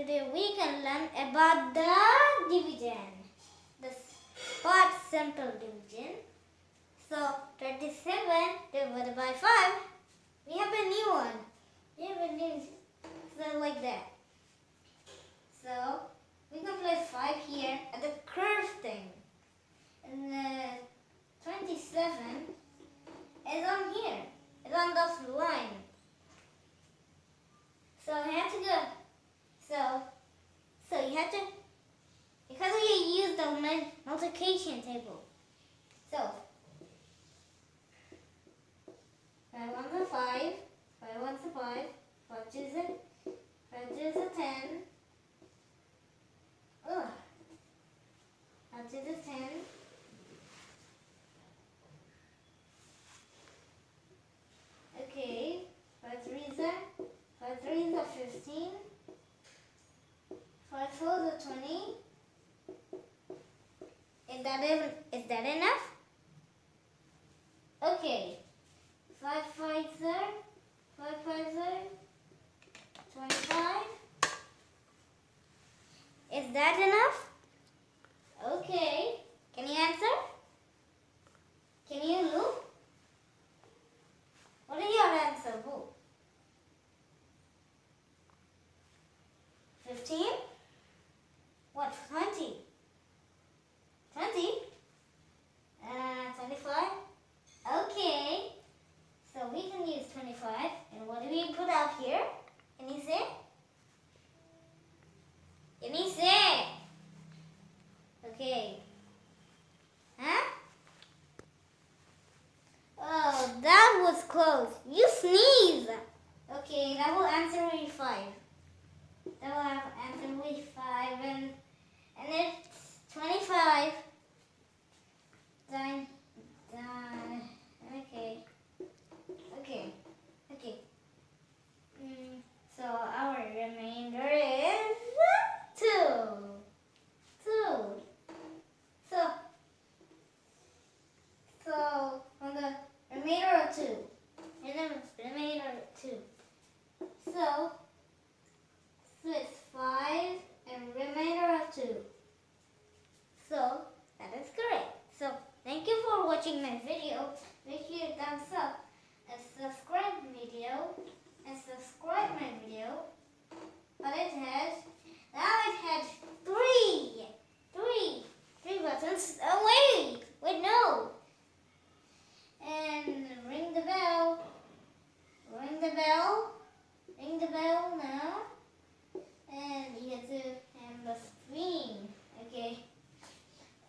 today we can learn about the dividend, the spot simple division. So 27 divided by 5, we have a new one. We have a new, so like that. So we can place 5 here at the curve thing. And the 27 is on here. It's on this line. So you have to go. So you have to, because we use the multiplication table. So 5 ones are 5, 5 ones are 5, 5 twos are 10. Ugh. 5 twos are 10. Okay, 5 threes are 15. 5 fours are 20. Is that enough? Okay. 5 fives are 25. Is that enough? Okay. Can you answer? Can you look? What is your answer, Boo? 15? What, 20? 20? 25? Okay. So we can use 25. And what do we put out here? Can you say? Can you say? Okay. Huh? Oh, that was close. You sneeze. Okay, that will answer with 5. That will have answer with 5 and it's 25. Done. Okay. So our remainder is 2. So on the remainder of 2. So it's 5 and remainder of 2. So that is correct. So thank you for watching my video. Make sure you thumbs up and subscribe my video. But it has 3 buttons. Oh wait no. And ring the bell now. And you have to hand the screen. Okay.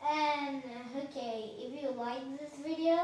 And okay, if you like this video,